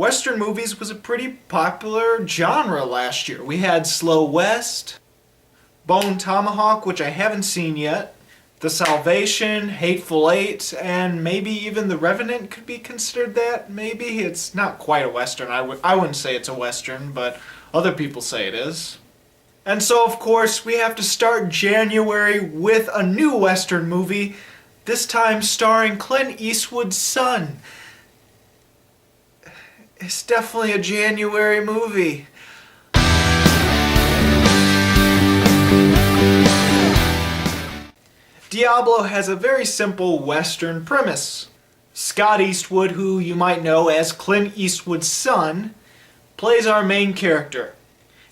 Western movies was a pretty popular genre last year. We had Slow West, Bone Tomahawk, which I haven't seen yet, The Salvation, Hateful Eight, and maybe even The Revenant could be considered that. Maybe it's not quite a Western. I wouldn't say it's a Western, but other people say it is. And so, of course, we have to start January with a new Western movie, this time starring Clint Eastwood's son. It's definitely a January movie. Diablo has a very simple Western premise. Scott Eastwood, who you might know as Clint Eastwood's son, plays our main character.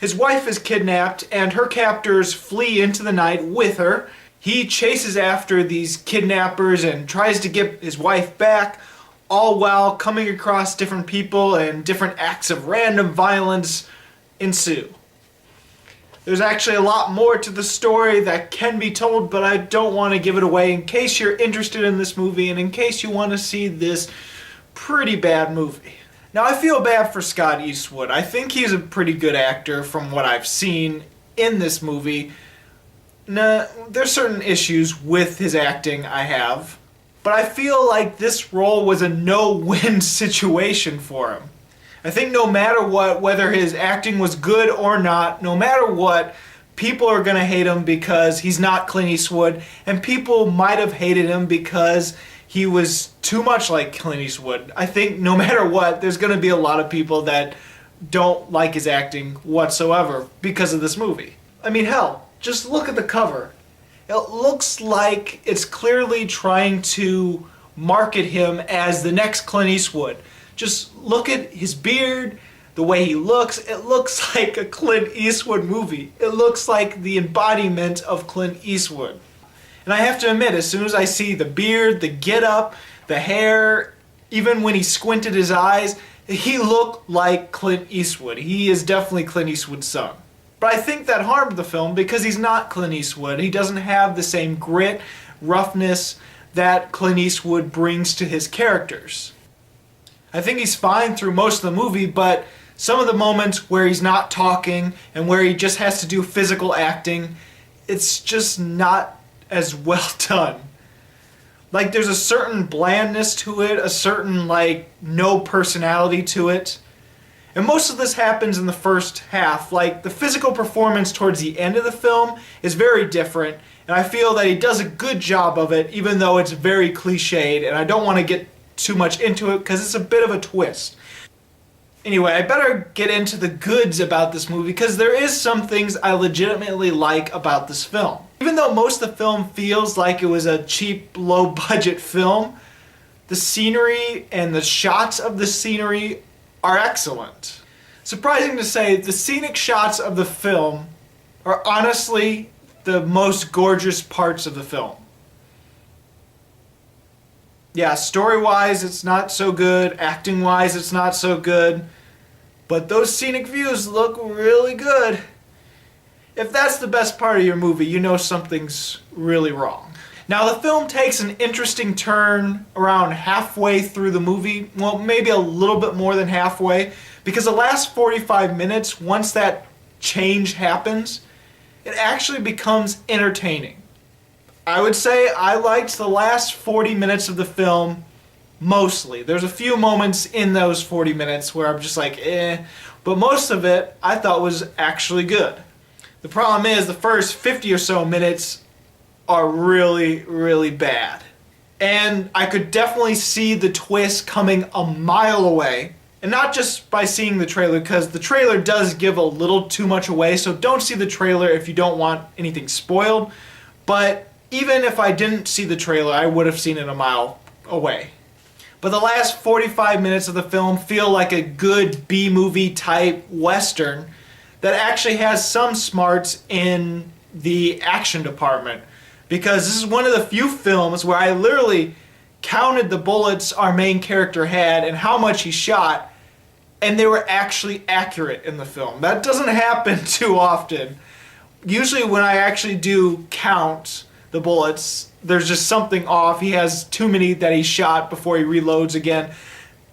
His wife is kidnapped and her captors flee into the night with her. He chases after these kidnappers and tries to get his wife back, all while coming across different people and different acts of random violence ensue. There's actually a lot more to the story that can be told, but I don't want to give it away in case you're interested in this movie and in case you want to see this pretty bad movie. Now, I feel bad for Scott Eastwood. I think he's a pretty good actor from what I've seen in this movie. There's certain issues with his acting I have, but I feel like this role was a no-win situation for him. I think no matter what, whether his acting was good or not, no matter what, people are going to hate him because he's not Clint Eastwood, and people might have hated him because he was too much like Clint Eastwood. I think no matter what, there's going to be a lot of people that don't like his acting whatsoever because of this movie. I mean, hell, just look at the cover. It looks like it's clearly trying to market him as the next Clint Eastwood. Just look at his beard, the way he looks. It looks like a Clint Eastwood movie. It looks like the embodiment of Clint Eastwood. And I have to admit, as soon as I see the beard, the getup, the hair, even when he squinted his eyes, he looked like Clint Eastwood. He is definitely Clint Eastwood's son. But I think that harmed the film because he's not Clint Eastwood. He doesn't have the same grit, roughness that Clint Eastwood brings to his characters. I think he's fine through most of the movie, but some of the moments where he's not talking and where he just has to do physical acting, it's just not as well done. Like, there's a certain blandness to it, a certain, no personality to it. And most of this happens in the first half. Like, the physical performance towards the end of the film is very different, and I feel that he does a good job of it, even though it's very cliched, and I don't want to get too much into it because it's a bit of a twist. Anyway, I better get into the goods about this movie because there is some things I legitimately like about this film. Even though most of the film feels like it was a cheap, low-budget film, the scenery and the shots of the scenery are excellent. Surprising to say, the scenic shots of the film are honestly the most gorgeous parts of the film. Yeah, story-wise, it's not so good. Acting-wise, it's not so good. But those scenic views look really good. If that's the best part of your movie, you know something's really wrong. Now, the film takes an interesting turn around halfway through the movie. Well, maybe a little bit more than halfway. Because the last 45 minutes, once that change happens, it actually becomes entertaining. I would say I liked the last 40 minutes of the film mostly. There's a few moments in those 40 minutes where I'm just like, but most of it I thought was actually good. The problem is the first 50 or so minutes are really, really bad. And I could definitely see the twist coming a mile away. And not just by seeing the trailer, because the trailer does give a little too much away, so don't see the trailer if you don't want anything spoiled. But even if I didn't see the trailer, I would have seen it a mile away. But the last 45 minutes of the film feel like a good B-movie type Western that actually has some smarts in the action department. Because this is one of the few films where I literally counted the bullets our main character had and how much he shot, and they were actually accurate in the film. That doesn't happen too often. Usually when I actually do count the bullets, there's just something off. He has too many that he shot before he reloads again.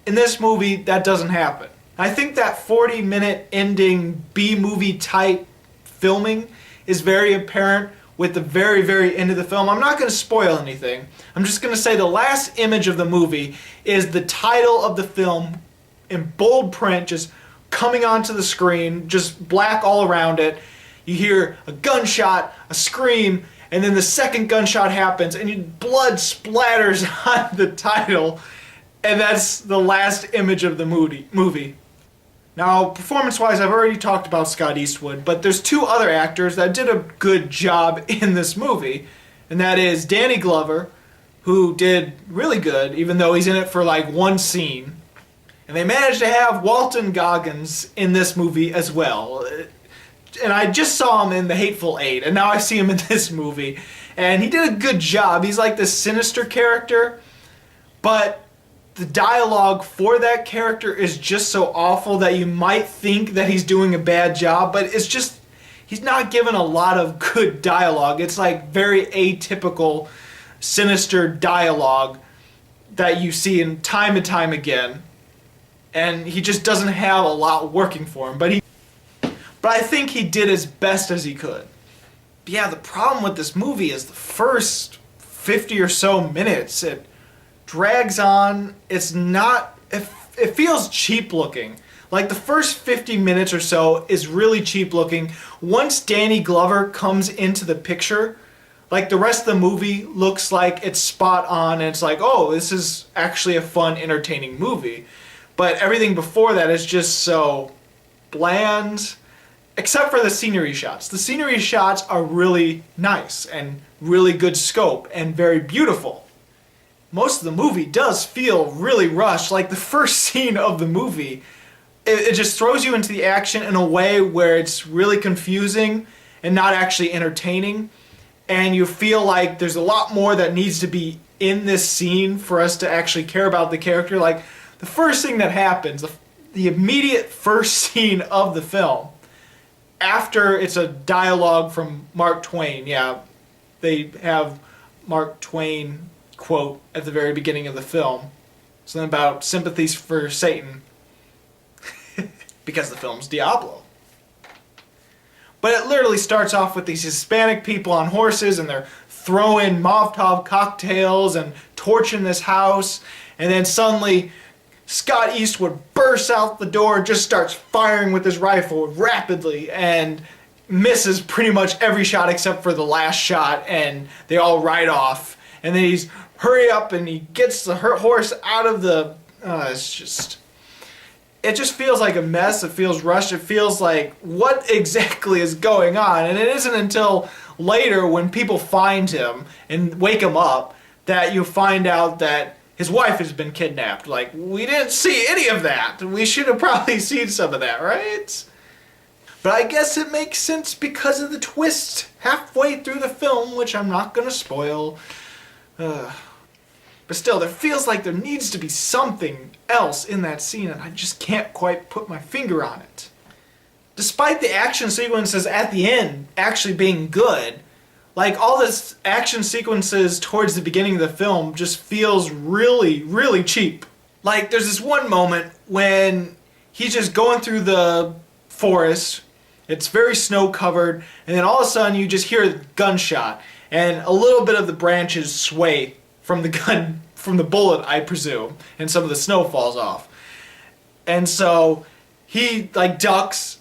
In this movie, that doesn't happen. I think that 40-minute ending B-movie type filming is very apparent with the very, very end of the film. I'm not going to spoil anything. I'm just going to say the last image of the movie is the title of the film in bold print, just coming onto the screen, just black all around it. You hear a gunshot, a scream, and then the second gunshot happens, and blood splatters on the title, and that's the last image of the movie. Now, performance-wise, I've already talked about Scott Eastwood, but there's two other actors that did a good job in this movie, and that is Danny Glover, who did really good, even though he's in it for like one scene. And they managed to have Walton Goggins in this movie as well. And I just saw him in The Hateful Eight, and now I see him in this movie. And he did a good job. He's like this sinister character, but the dialogue for that character is just so awful that you might think that he's doing a bad job, but it's just, he's not given a lot of good dialogue. It's like very atypical, sinister dialogue that you see in time and time again. And he just doesn't have a lot working for him, but I think he did as best as he could. But yeah, the problem with this movie is the first 50 or so minutes, it drags on. It's not, it feels cheap looking. Like the first 50 minutes or so is really cheap looking. Once Danny Glover comes into the picture, like the rest of the movie looks like it's spot on, and it's like, oh, this is actually a fun, entertaining movie. But everything before that is just so bland, except for the scenery shots. The scenery shots are really nice and really good scope and very beautiful. Most of the movie does feel really rushed. Like the first scene of the movie, it just throws you into the action in a way where it's really confusing and not actually entertaining. And you feel like there's a lot more that needs to be in this scene for us to actually care about the character. Like the first thing that happens, the immediate first scene of the film, after it's a dialogue from Mark Twain. Yeah, they have Mark Twain quote at the very beginning of the film. Something about sympathies for Satan. Because the film's Diablo. But it literally starts off with these Hispanic people on horses, and they're throwing Molotov cocktails and torching this house, and then suddenly Scott Eastwood bursts out the door and just starts firing with his rifle rapidly and misses pretty much every shot except for the last shot, and they all ride off. And then he's hurry up and he gets the horse out of the... It just feels like a mess. It feels rushed. It feels like, what exactly is going on? And it isn't until later when people find him and wake him up that you find out that his wife has been kidnapped. Like, we didn't see any of that. We should have probably seen some of that, right? But I guess it makes sense because of the twist halfway through the film, which I'm not going to spoil. But still, there feels like there needs to be something else in that scene, and I just can't quite put my finger on it. Despite the action sequences at the end actually being good, like all this action sequences towards the beginning of the film just feels really, really cheap. Like there's this one moment when he's just going through the forest, it's very snow covered, and then all of a sudden you just hear a gunshot, and a little bit of the branches sway from the gun, from the bullet, I presume, and some of the snow falls off. And so he like ducks,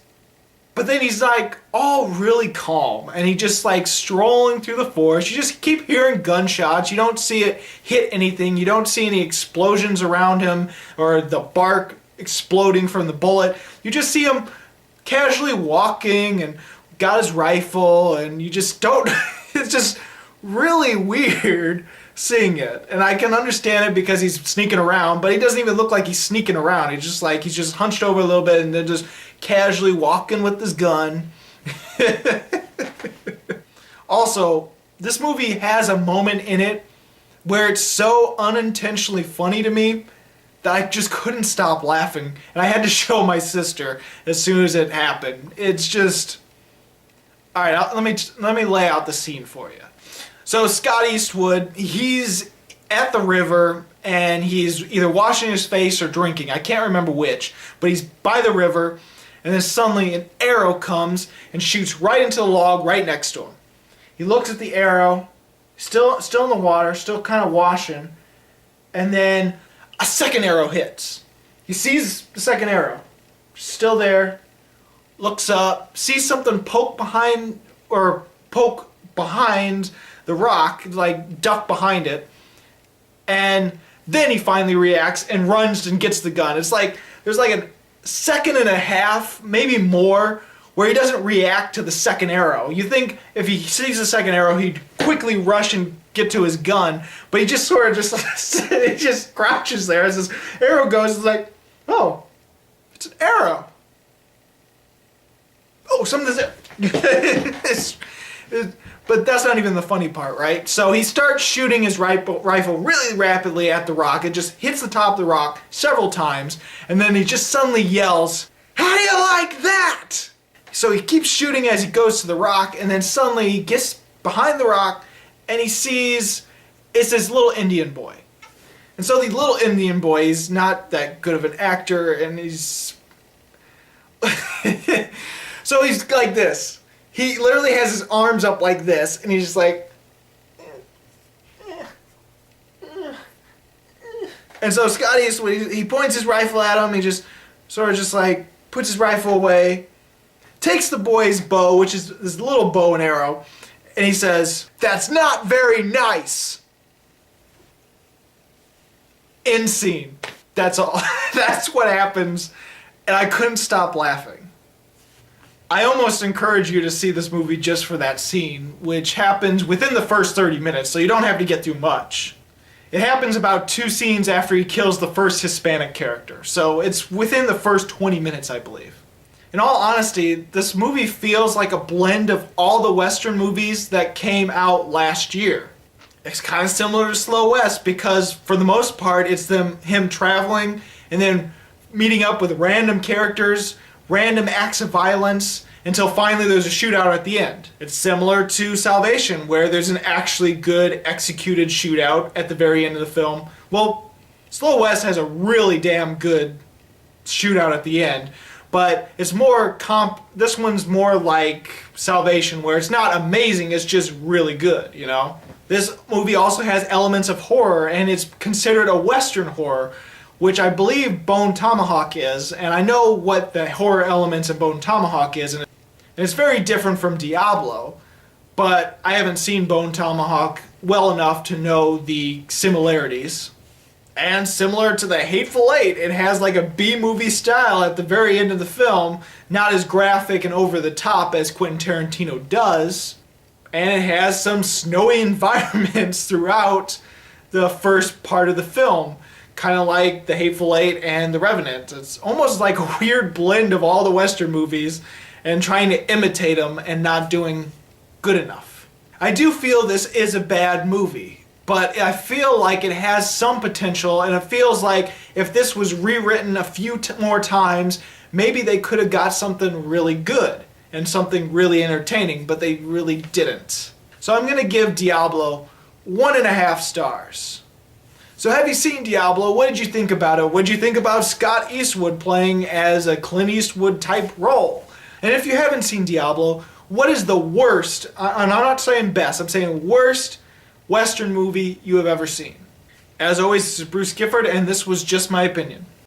but then he's like all really calm, and he just like strolling through the forest. You just keep hearing gunshots. You don't see it hit anything. You don't see any explosions around him or the bark exploding from the bullet. You just see him casually walking and got his rifle, and you just don't... It's just really weird seeing it. And I can understand it because he's sneaking around, but he doesn't even look like he's sneaking around. He's just hunched over a little bit and then just casually walking with his gun. Also, this movie has a moment in it where it's so unintentionally funny to me that I just couldn't stop laughing. And I had to show my sister as soon as it happened. It's just... Alright, let me lay out the scene for you. So Scott Eastwood, he's at the river, and he's either washing his face or drinking. I can't remember which, but he's by the river, and then suddenly an arrow comes and shoots right into the log right next to him. He looks at the arrow, still in the water, still kind of washing, and then a second arrow hits. He sees the second arrow, still there, looks up, sees something poke behind the rock, like duck behind it, and then he finally reacts and runs and gets the gun. It's like there's like a second and a half, maybe more, where he doesn't react to the second arrow. You think if he sees the second arrow, he'd quickly rush and get to his gun, but he just sort of he just crouches there as this arrow goes. It's like, oh, it's an arrow. Oh, something's there. But that's not even the funny part, right? So he starts shooting his rifle really rapidly at the rock. It just hits the top of the rock several times, and then he just suddenly yells, "How do you like that?" So he keeps shooting as he goes to the rock, and then suddenly he gets behind the rock, and he sees it's this little Indian boy. And so the little Indian boy is not that good of an actor, and he's... So he's like this. He literally has his arms up like this, and he's just like... And so Scott Eastwood, he points his rifle at him, he just sort of just like puts his rifle away, takes the boy's bow, which is this little bow and arrow, and he says, "That's not very nice." End scene. That's all. That's what happens, and I couldn't stop laughing. I almost encourage you to see this movie just for that scene, which happens within the first 30 minutes, so you don't have to get through much. It happens about 2 scenes after he kills the first Hispanic character, so it's within the first 20 minutes, I believe. In all honesty, this movie feels like a blend of all the Western movies that came out last year. It's kind of similar to Slow West because, for the most part, it's him traveling and then meeting up with random characters, random acts of violence, until finally there's a shootout at the end. It's similar to Salvation, where there's an actually good executed shootout at the very end of the film. Well, Slow West has a really damn good shootout at the end, but it's more this one's more like Salvation, where it's not amazing, it's just really good, you know? This movie also has elements of horror, and it's considered a Western horror, which I believe Bone Tomahawk is, and I know what the horror elements of Bone Tomahawk is, and it's very different from Diablo, but I haven't seen Bone Tomahawk well enough to know the similarities. And similar to The Hateful Eight, it has like a B-movie style at the very end of the film, not as graphic and over the top as Quentin Tarantino does, and it has some snowy environments throughout the first part of the film. Kind of like The Hateful Eight and The Revenant. It's almost like a weird blend of all the Western movies and trying to imitate them and not doing good enough. I do feel this is a bad movie, but I feel like it has some potential, and it feels like if this was rewritten a few more times, maybe they could have got something really good and something really entertaining, but they really didn't. So I'm going to give Diablo 1.5 stars. So have you seen Diablo? What did you think about it? What did you think about Scott Eastwood playing as a Clint Eastwood type role? And if you haven't seen Diablo, what is the worst, and I'm not saying best, I'm saying worst Western movie you have ever seen? As always, this is Bruce Gifford, and this was Just My Opinion.